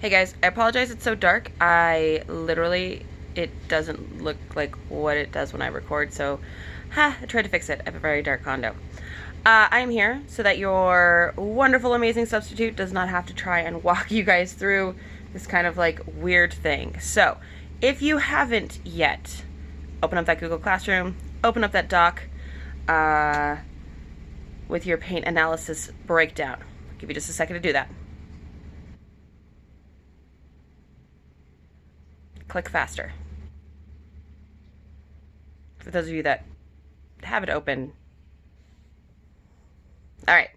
Hey guys, I apologize it's so dark. It doesn't look like what it does when I record, so I tried to fix it. I have a very dark condo. I am here so that your wonderful, amazing substitute does not have to try and walk you guys through this kind of like weird thing. So, if you haven't yet, open up that Google Classroom, open up that doc with your paint analysis breakdown. I'll give you just a second to do that. Click faster. For those of you that have it open. All right.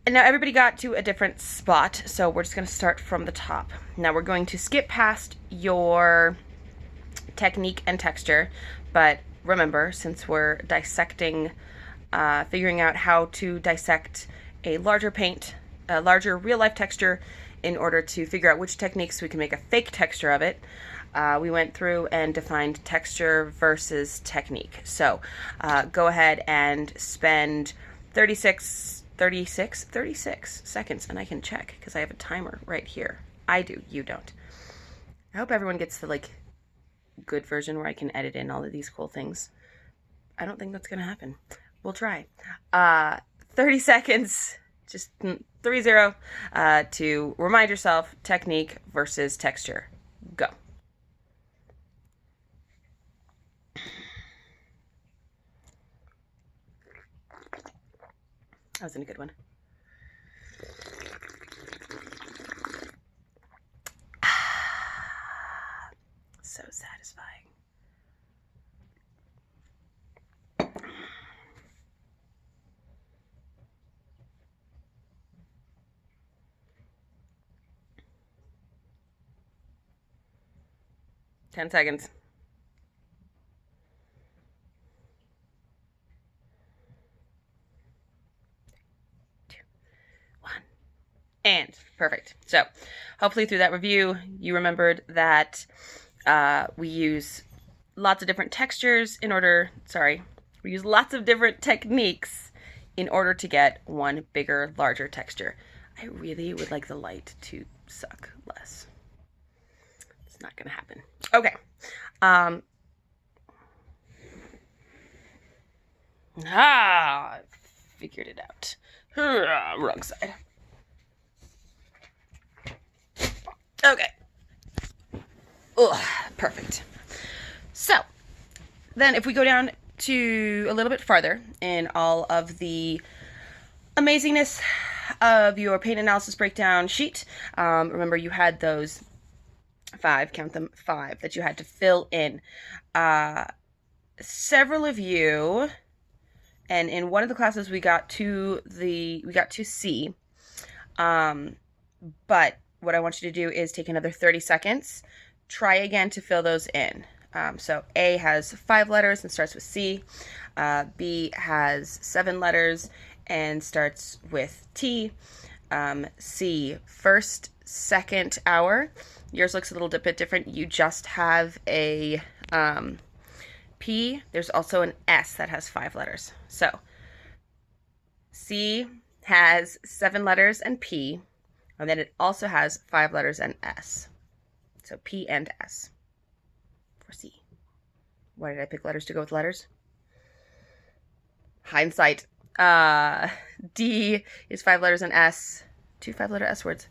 And now everybody got to a different spot, so we're just going to start from the top. Now we're going to skip past your technique and texture, but remember, since we're dissecting, figuring out how to dissect a larger paint, a larger real-life texture, in order to figure out which techniques we can make a fake texture of it, we went through and defined texture versus technique. So go ahead and spend 36 seconds, and I can check because I have a timer right here. I do, you don't. I hope everyone gets the like good version where I can edit in all of these cool things. I don't think that's gonna happen. We'll try. 30 seconds, just 30, to remind yourself technique versus texture. Go. That wasn't a good one. So satisfying. Ten seconds. 2, 1, and perfect. So hopefully through that review, you remembered that we use lots of different textures we use lots of different techniques in order to get one bigger, larger texture. I really would like the light to suck less. It's not gonna happen. Okay. I figured it out. Wrong side. Okay. Ugh, perfect. So, then if we go down to a little bit farther in all of the amazingness of your paint analysis breakdown sheet, remember you had those 5, count them, 5, that you had to fill in. Several of you, and in one of the classes we got to C, but what I want you to do is take another 30 seconds, try again to fill those in. So A has 5 letters and starts with C. B has 7 letters and starts with T. C, first, second hour. Yours looks a little bit different. You just have a P. There's also an S that has 5 letters. So C has 7 letters and P, and then it also has 5 letters and S. So P and S for C. Why did I pick letters to go with letters? Hindsight. D is 5 letters and S. 2 5-letter S words.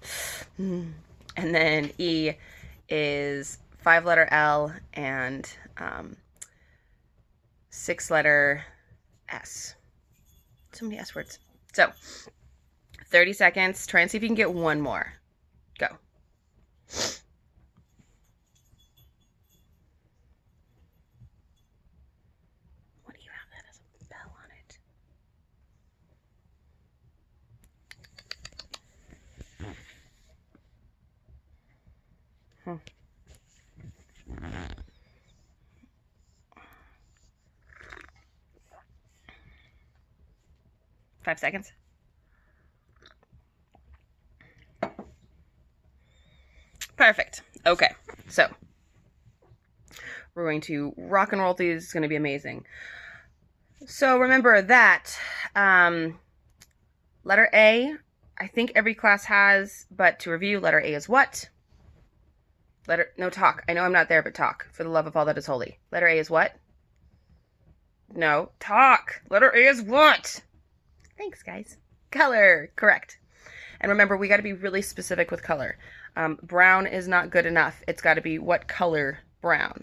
And then E is 5-letter L and 6-letter S. So many S words. So 30 seconds. Try and see if you can get one more. Go. What do you have that has a bell on it? 5 seconds. Perfect. Okay, so we're going to rock and roll through these. It's going to be amazing. So remember that letter A, I think every class has, but to review, letter A is what? No, talk. I know I'm not there, but talk. For the love of all that is holy. Letter A is what? No, talk. Letter A is what? Thanks, guys. Color. Correct. And remember, we got to be really specific with color. Brown is not good enough. It's got to be what color brown.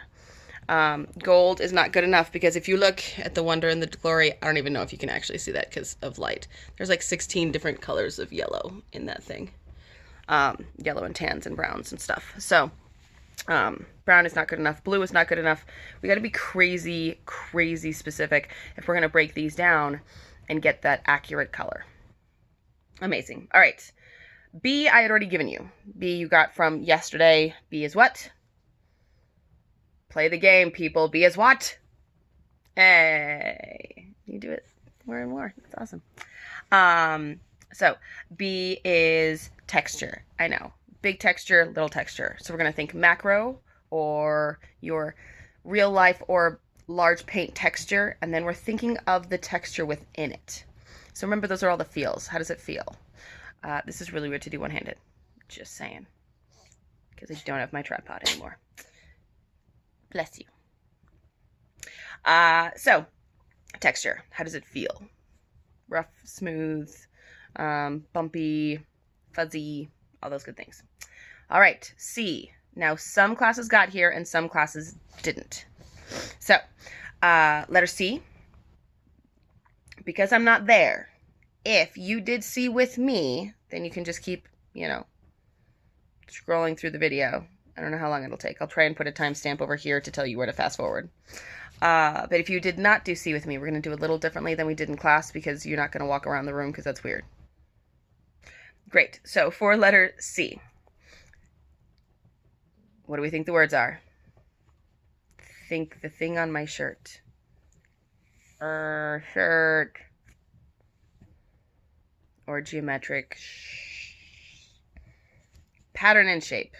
Gold is not good enough because if you look at the wonder and the glory, I don't even know if you can actually see that because of light. There's like 16 different colors of yellow in that thing. Yellow and tans and browns and stuff. So brown is not good enough. Blue is not good enough. We got to be crazy, crazy specific if we're going to break these down and get that accurate color. Amazing. All right. B, I had already given you. B, you got from yesterday. B is what? Play the game, people. B is what? Hey. You do it more and more. That's awesome. So B is texture. I know. Big texture, little texture. So we're going to think macro or your real life or large paint texture. And then we're thinking of the texture within it. So remember, those are all the feels. How does it feel? This is really weird to do one-handed. Just saying. Because I don't have my tripod anymore. Bless you. So, texture. How does it feel? Rough, smooth, bumpy, fuzzy, all those good things. All right, C. Now, some classes got here and some classes didn't. So, letter C. Because I'm not there, if you did C with me, then you can just keep, scrolling through the video. I don't know how long it'll take. I'll try and put a timestamp over here to tell you where to fast forward. But if you did not do C with me, we're going to do it a little differently than we did in class because you're not going to walk around the room because that's weird. Great. So for letter C, what do we think the words are? Think the thing on my shirt. Shirt. Or geometric. Pattern and shape.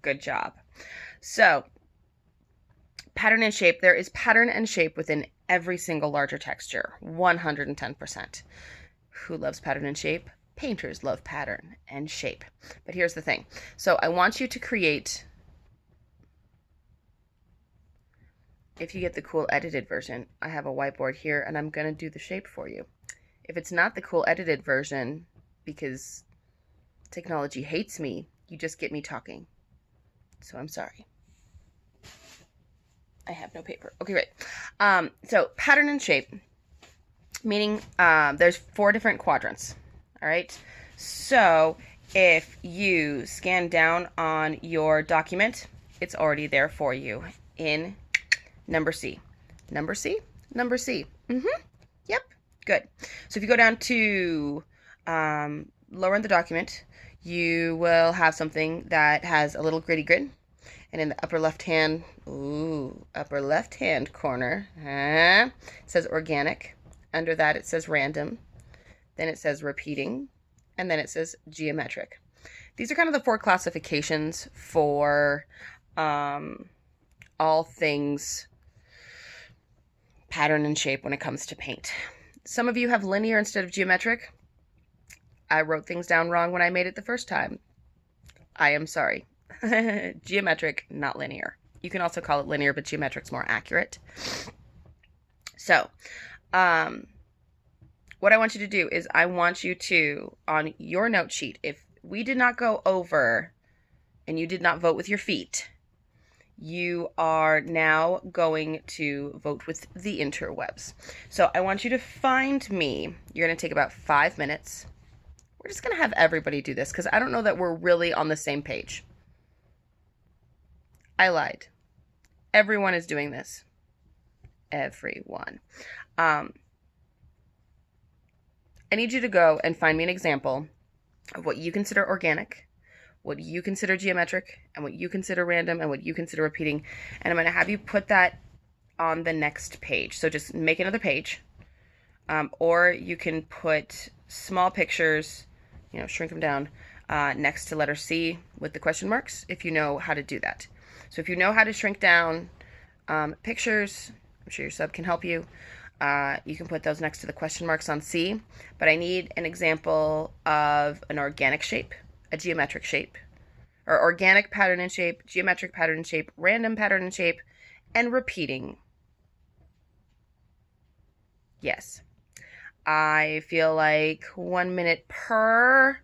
Good job. So, pattern and shape. There is pattern and shape within every single larger texture. 110%. Who loves pattern and shape? Painters love pattern and shape. But here's the thing. So, I want you to create... If you get the cool edited version, I have a whiteboard here and I'm going to do the shape for you. If it's not the cool edited version, because technology hates me, you just get me talking. So I'm sorry. I have no paper. Okay, great. So pattern and shape, meaning there's 4 different quadrants. All right. So if you scan down on your document, it's already there for you in number C. Number C? Number C. Yep. Good. So if you go down to lower in the document, you will have something that has a little gritty grid. And in the upper left-hand corner, it says organic. Under that, it says random. Then it says repeating. And then it says geometric. These are kind of the 4 classifications for all things pattern and shape when it comes to paint. Some of you have linear instead of geometric. I wrote things down wrong when I made it the first time. I am sorry. Geometric, not linear. You can also call it linear, but geometric's more accurate. So, what I want you to do is I want you to, on your note sheet, if we did not go over and you did not vote with your feet, you are now going to vote with the interwebs. So I want you to find me. You're going to take about 5 minutes. We're just going to have everybody do this because I don't know that we're really on the same page. I lied. Everyone is doing this. Everyone. I need you to go and find me an example of what you consider organic, what you consider geometric, and what you consider random, and what you consider repeating. And I'm going to have you put that on the next page. So just make another page. Or you can put small pictures, shrink them down, next to letter C with the question marks, if you know how to do that. So if you know how to shrink down pictures, I'm sure your sub can help you. You can put those next to the question marks on C, but I need an example of an organic shape, a geometric shape, or organic pattern and shape, geometric pattern and shape, random pattern and shape, and repeating. Yes. I feel like 1 minute per.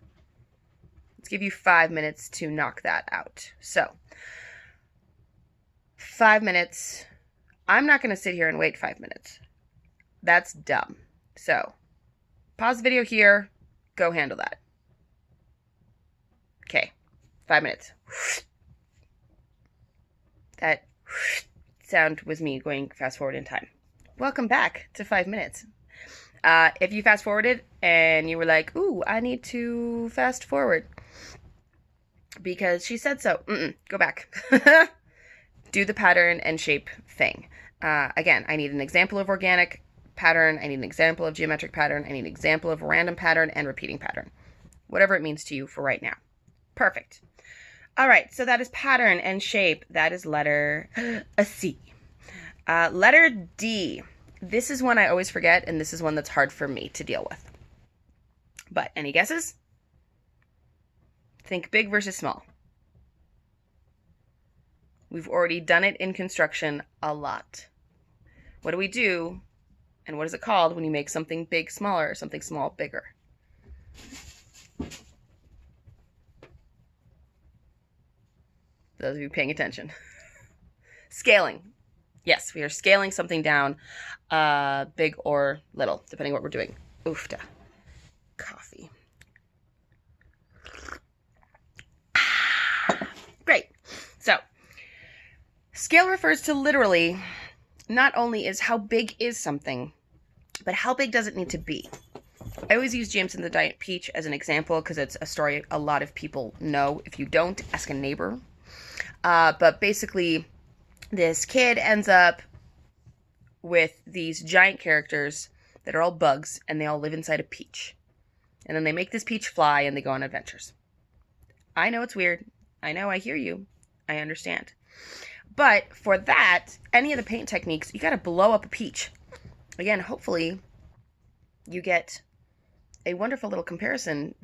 Let's give you 5 minutes to knock that out. So, 5 minutes. I'm not going to sit here and wait 5 minutes. That's dumb. So, pause the video here. Go handle that. Okay. 5 minutes. That sound was me going fast forward in time. Welcome back to 5 minutes. If you fast forwarded and you were like, ooh, I need to fast forward because she said so. Go back. Do the pattern and shape thing. Again, I need an example of organic pattern. I need an example of geometric pattern. I need an example of random pattern and repeating pattern. Whatever it means to you for right now. Perfect. All right, so that is pattern and shape. That is letter C. Letter D. This is one I always forget, and this is one that's hard for me to deal with. But any guesses? Think big versus small. We've already done it in construction a lot. What do we do, and what is it called when you make something big smaller or something small bigger? Those of you paying attention. Scaling. Yes, we are scaling something down, big or little, depending what we're doing. Oofta. Coffee. Great. So, scale refers to literally, not only is how big is something, but how big does it need to be? I always use James and the Giant Peach as an example because it's a story a lot of people know. If you don't, ask a neighbor. But basically, this kid ends up with these giant characters that are all bugs, and they all live inside a peach. And then they make this peach fly, and they go on adventures. I know it's weird. I know, I hear you. I understand. But for that, any of the paint techniques, you got to blow up a peach. Again, hopefully, you get a wonderful little comparison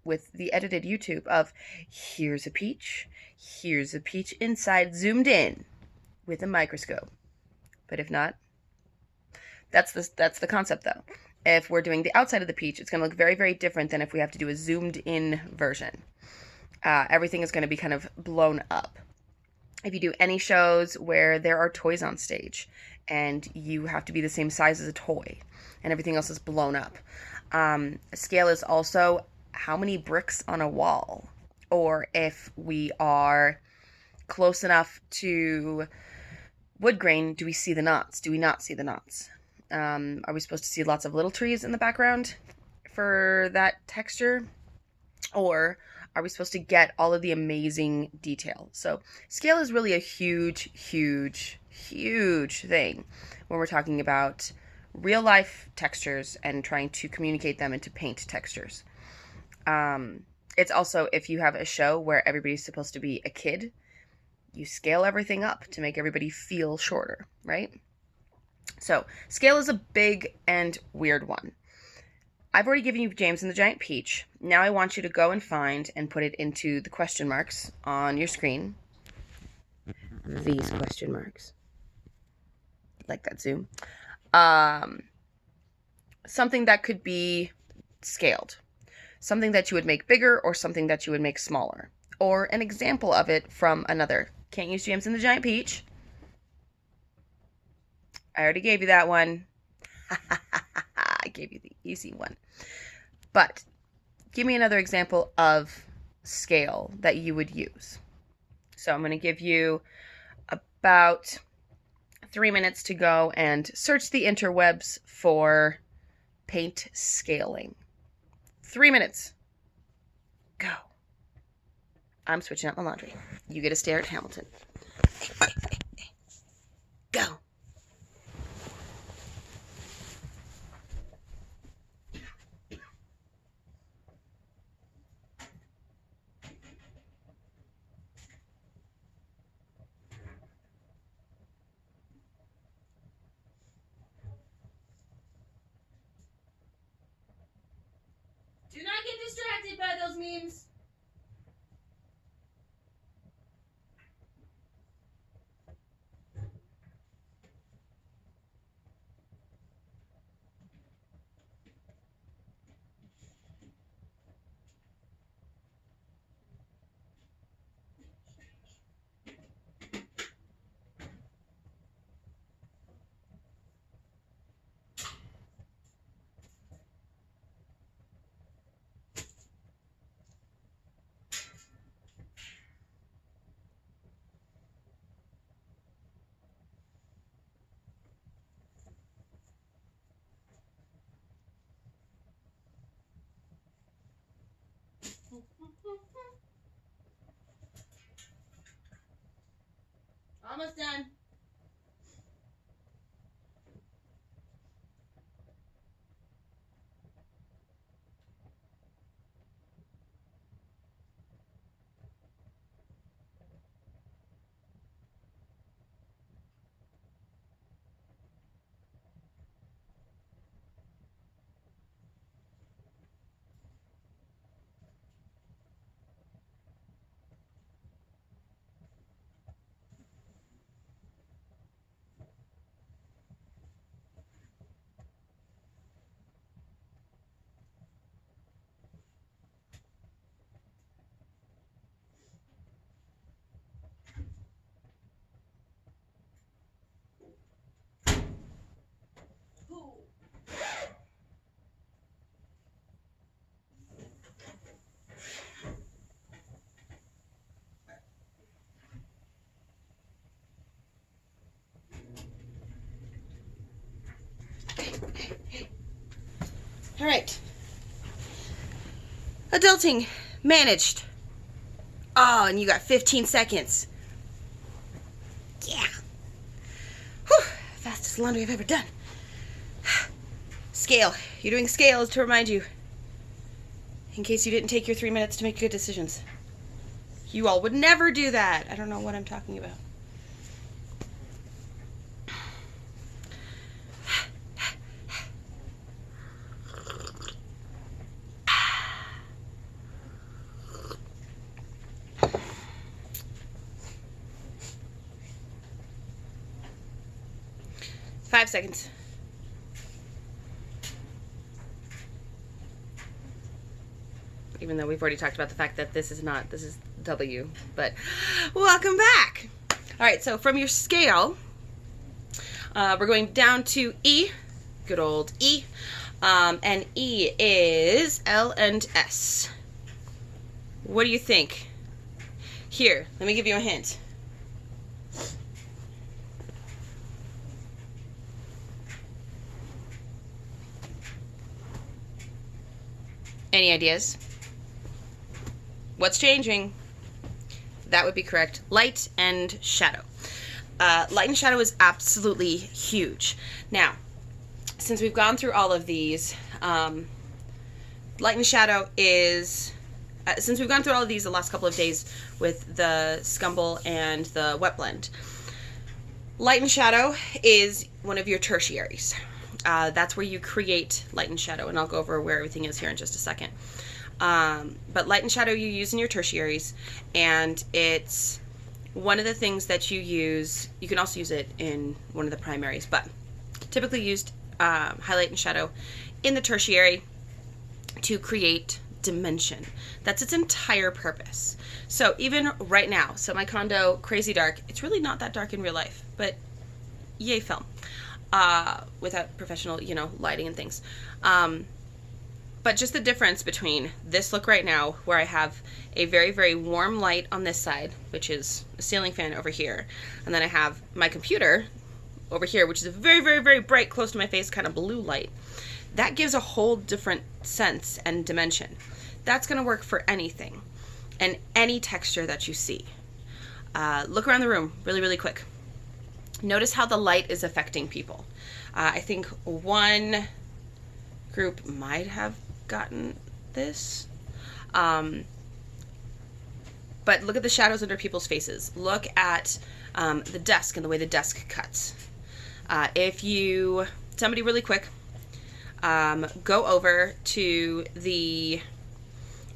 with the edited YouTube of here's a peach inside zoomed in with a microscope. But if not, that's the concept though. If we're doing the outside of the peach, it's going to look very, very different than if we have to do a zoomed in version. Everything is going to be kind of blown up. If you do any shows where there are toys on stage and you have to be the same size as a toy and everything else is blown up. Scale is also how many bricks on a wall, or if we are close enough to wood grain, do we see the knots? Do we not see the knots? Are we supposed to see lots of little trees in the background for that texture? Or are we supposed to get all of the amazing detail? So scale is really a huge, huge, huge thing when we're talking about real life textures and trying to communicate them into paint textures. It's also, if you have a show where everybody's supposed to be a kid, you scale everything up to make everybody feel shorter, right? So scale is a big and weird one. I've already given you James and the Giant Peach. Now I want you to go and find and put it into the question marks on your screen. These question marks. Like that zoom. Something that could be scaled. Something that you would make bigger or something that you would make smaller. Or an example of it from another. Can't use James and the Giant Peach. I already gave you that one. I gave you the easy one. But give me another example of scale that you would use. So I'm going to give you about 3 minutes to go and search the interwebs for paint scaling. 3 minutes. Go. I'm switching out my laundry. You get a stare at Hamilton. Go. distracted by those memes. Almost done. All right. Adulting managed. Oh, and you got 15 seconds. Yeah. Whew. Fastest laundry I've ever done. Scale. You're doing scales to remind you. In case you didn't take your 3 minutes to make good decisions. You all would never do that. I don't know what I'm talking about. Five seconds. Even though we've already talked about the fact that this is W, but welcome back. All right, so from your scale, we're going down to E, good old E, and E is L and S. What do you think? Here, let me give you a hint. Any ideas? What's changing? That would be correct. Light and shadow. Light and shadow is absolutely huge. Now, since we've gone through all of these, light and shadow is, since we've gone through all of these the last couple of days with the Scumble and the Wet Blend, light and shadow is one of your tertiaries. That's where you create light and shadow, and I'll go over where everything is here in just a second. But light and shadow you use in your tertiaries, and it's one of the things that you use. You can also use it in one of the primaries, but typically used highlight and shadow in the tertiary to create dimension. That's its entire purpose. So even right now, so my condo, crazy dark. It's really not that dark in real life, but yay film. Without professional, lighting and things. But just the difference between this look right now, where I have a very, very warm light on this side, which is a ceiling fan over here, and then I have my computer over here, which is a very, very, very bright, close to my face, kind of blue light. That gives a whole different sense and dimension. That's going to work for anything and any texture that you see. Look around the room really, really quick. Notice how the light is affecting people. I think one group might have gotten this. But look at the shadows under people's faces. Look at the desk and the way the desk cuts. Somebody really quick, go over to the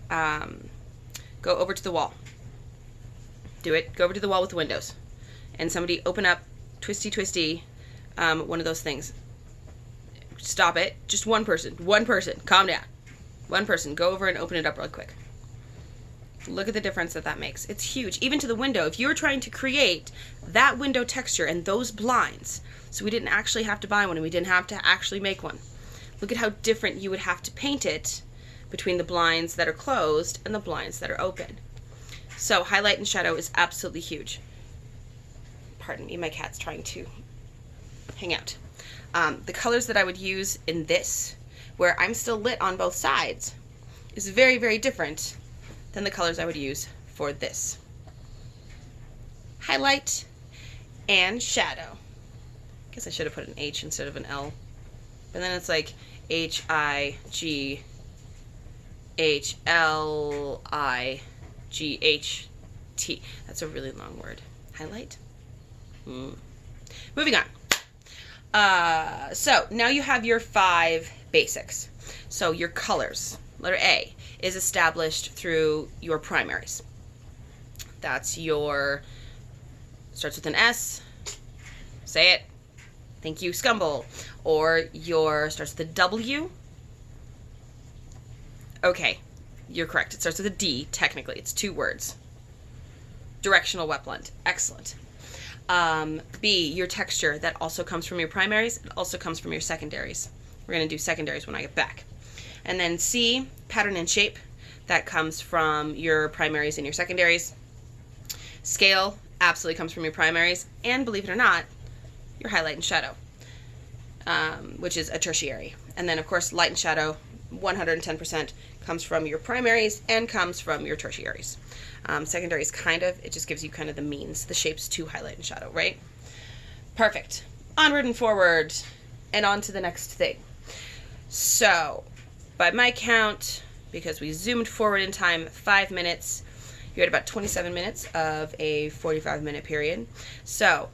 go over to the wall. Do it. Go over to the wall with the windows. And somebody open up twisty, one of those things. Stop it. Just one person. Calm down. One person. Go over and open it up real quick. Look at the difference that makes. It's huge. Even to the window. If you were trying to create that window texture and those blinds, so we didn't actually have to buy one and we didn't have to actually make one, look at how different you would have to paint it between the blinds that are closed and the blinds that are open. So highlight and shadow is absolutely huge. Pardon me, my cat's trying to hang out. The colors that I would use in this, where I'm still lit on both sides, is very, very different than the colors I would use for this. Highlight and shadow. I guess I should have put an H instead of an L. But then it's like HIGHLIGHT. That's a really long word. Highlight. Moving on. So now you have your 5 basics. So your colors. Letter A is established through your primaries. That's your, starts with an S, say it, thank you, Scumble. Or your, starts with a W. Okay, you're correct. It starts with a D, technically. It's 2 words. Directional wet blend. Excellent. B, your texture. That also comes from your primaries. It also comes from your secondaries. We're going to do secondaries when I get back. And then C, pattern and shape. That comes from your primaries and your secondaries. Scale absolutely comes from your primaries. And believe it or not, your highlight and shadow, which is a tertiary. And then, of course, light and shadow, 110% comes from your primaries and comes from your tertiaries. Secondaries, kind of, it just gives you kind of the means, the shapes to highlight and shadow, right? Perfect. Onward and forward and on to the next thing. So, by my count, because we zoomed forward in time 5 minutes, you're at about 27 minutes of a 45-minute period. So,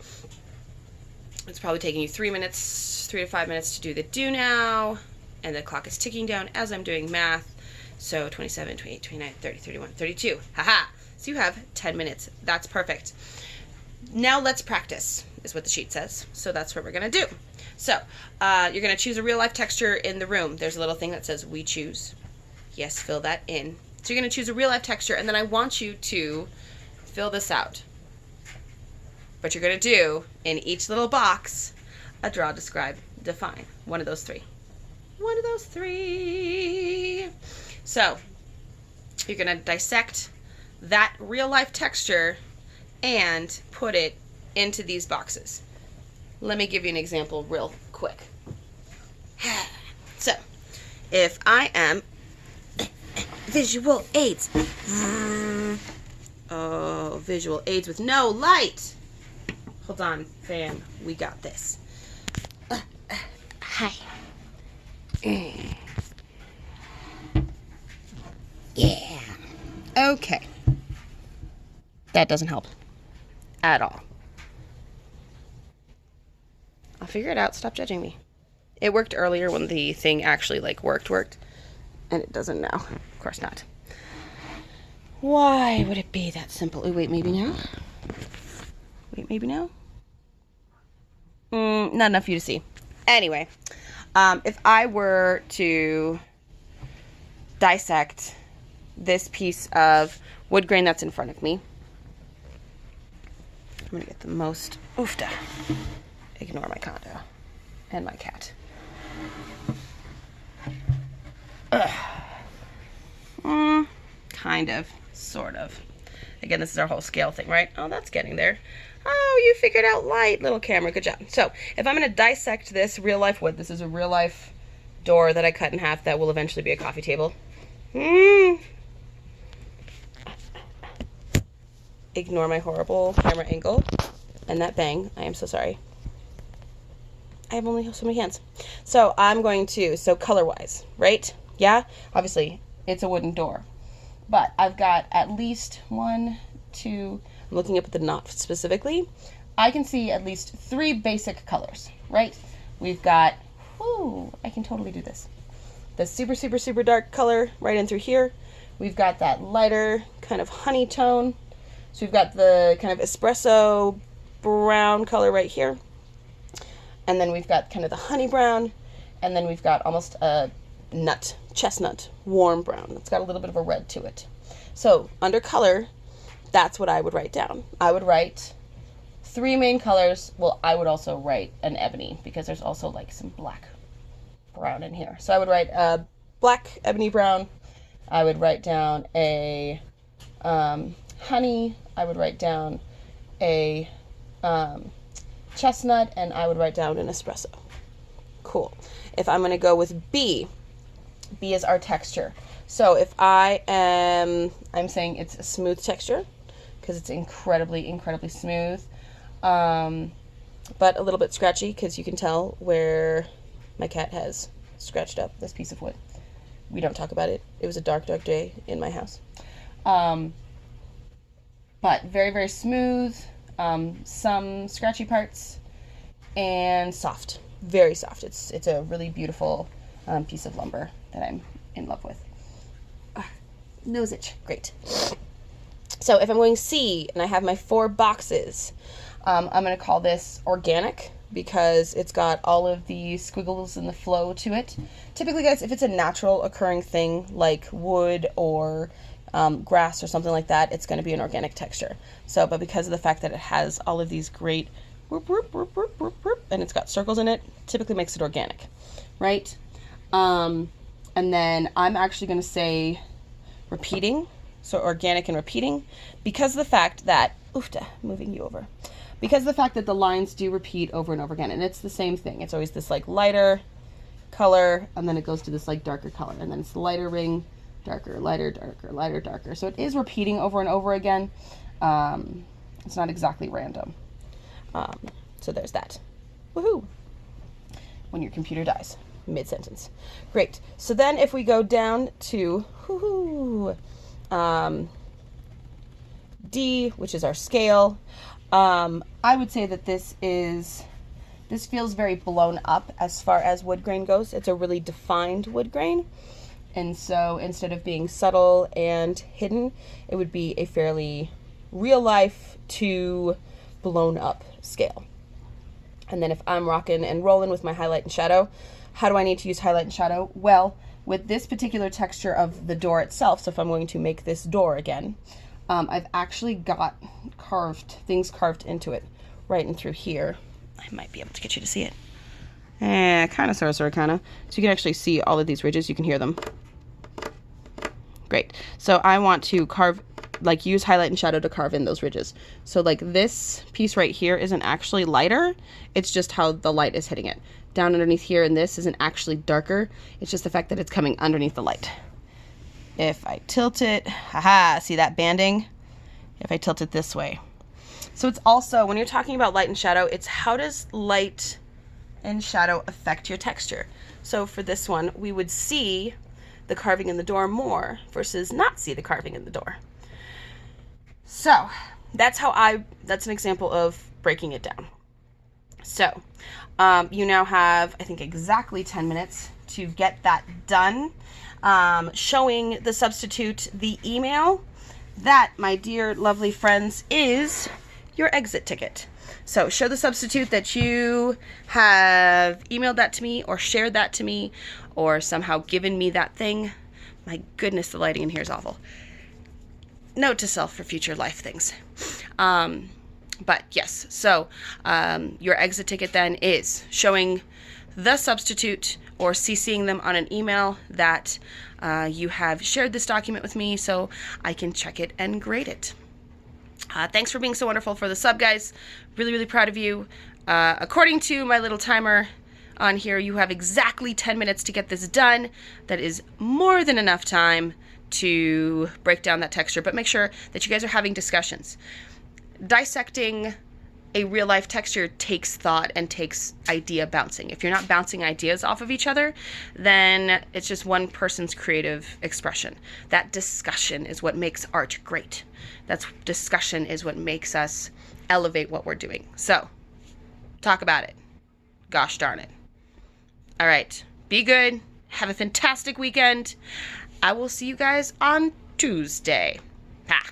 it's probably taking you 3 to 5 minutes to do the do now, and the clock is ticking down as I'm doing math. So 27, 28, 29, 30, 31, 32. Haha! So you have 10 minutes. That's perfect. Now let's practice, is what the sheet says. So that's what we're going to do. So you're going to choose a real-life texture in the room. There's a little thing that says we choose. Yes, fill that in. So you're going to choose a real-life texture, and then I want you to fill this out. But you're going to do, in each little box, a draw, describe, define. One of those 3. One of those 3. So you're going to dissect that real-life texture and put it into these boxes. Let me give you an example real quick. So, if I am visual aids. Oh, visual aids with no light. Hold on, fam. We got this. Hi. Yeah. Okay. That doesn't help at all. I'll figure it out. Stop judging me. It worked earlier when the thing actually worked, and it doesn't now. Of course not. Why would it be that simple? Oh, wait, maybe now? Wait, maybe now? Not enough for you to see. Anyway, if I were to dissect this piece of wood grain that's in front of me, I'm going to get the most oofda. Ignore my condo and my cat. Kind of, sort of. Again, this is our whole scale thing, right? Oh, that's getting there. Oh, you figured out light, little camera. Good job. So, if I'm going to dissect this real-life wood, this is a real-life door that I cut in half that will eventually be a coffee table. Ignore my horrible camera angle and that bang. I am so sorry. I have only so many hands. So I'm going to, color-wise, right? Yeah? Obviously, it's a wooden door. But I've got at least 1, 2, I'm looking up at the knot specifically. I can see at least 3 basic colors, right? We've got, I can totally do this. The super, super, super dark color right in through here. We've got that lighter kind of honey tone. So we've got the kind of espresso brown color right here. And then we've got kind of the honey brown. And then we've got almost a nut, chestnut, warm brown. It's got a little bit of a red to it. So under color, that's what I would write down. I would write 3 main colors. Well, I would also write an ebony because there's also like some black brown in here. So I would write a black ebony brown. I would write down a honey. I would write down a chestnut, and I would write down an espresso. Cool. If I'm going to go with B is our texture. So if I'm saying it's a smooth texture because it's incredibly, incredibly smooth, but a little bit scratchy because you can tell where my cat has scratched up this piece of wood. We don't talk about it. It was a dark, dark day in my house. But very, very smooth, some scratchy parts, and soft, very soft. It's a really beautiful piece of lumber that I'm in love with. Nose itch, great. So if I'm going C and I have my 4 boxes, I'm going to call this organic because it's got all of the squiggles and the flow to it. Typically, guys, if it's a natural occurring thing like wood or grass or something like that, it's going to be an organic texture. So, but because of the fact that it has all of these great whoop, whoop, whoop, whoop, whoop, whoop, and it's got circles in it, typically makes it organic, right? And then I'm actually going to say repeating, so organic and repeating, because of the fact that, moving you over, because of the fact that the lines do repeat over and over again, and it's the same thing. It's always this like lighter color, and then it goes to this like darker color, and then it's the lighter ring, darker, lighter, darker, lighter, darker. So it is repeating over and over again. It's not exactly random. So there's that. Woohoo! When your computer dies mid-sentence. Great. So then if we go down to D, which is our scale, I would say that this feels very blown up as far as wood grain goes. It's a really defined wood grain. And so instead of being subtle and hidden, it would be a fairly real life to blown up scale. And then if I'm rocking and rolling with my highlight and shadow, how do I need to use highlight and shadow? Well, with this particular texture of the door itself, so if I'm going to make this door again, I've actually got things carved into it right in through here. I might be able to get you to see it. Kind of, sort of, kind of. So you can actually see all of these ridges. You can hear them. Great. So I want to use highlight and shadow to carve in those ridges. So like this piece right here isn't actually lighter. It's just how the light is hitting it. Down underneath here, and this isn't actually darker. It's just the fact that it's coming underneath the light. If I tilt it, see that banding? If I tilt it this way. So it's also, when you're talking about light and shadow, it's how does light and shadow affect your texture? So for this one, we would see the carving in the door more versus not see the carving in the door. So that's an example of breaking it down. So you now have, I think, exactly 10 minutes to get that done. Showing the substitute the email. That, my dear lovely friends, is your exit ticket. So show the substitute that you have emailed that to me or shared that to me or somehow given me that thing. My goodness, the lighting in here is awful. Note to self for future life things. But yes, so your exit ticket then is showing the substitute or CCing them on an email that you have shared this document with me so I can check it and grade it. Thanks for being so wonderful for the sub, guys. Really, really proud of you. According to my little timer on here, you have exactly 10 minutes to get this done. That is more than enough time to break down that texture, but make sure that you guys are having discussions. Dissecting a real life texture takes thought and takes idea bouncing. If you're not bouncing ideas off of each other, then it's just one person's creative expression. That discussion is what makes art great. That discussion is what makes us elevate what we're doing. So, talk about it. Gosh darn it. All right, be good. Have a fantastic weekend. I will see you guys on Tuesday. Ha!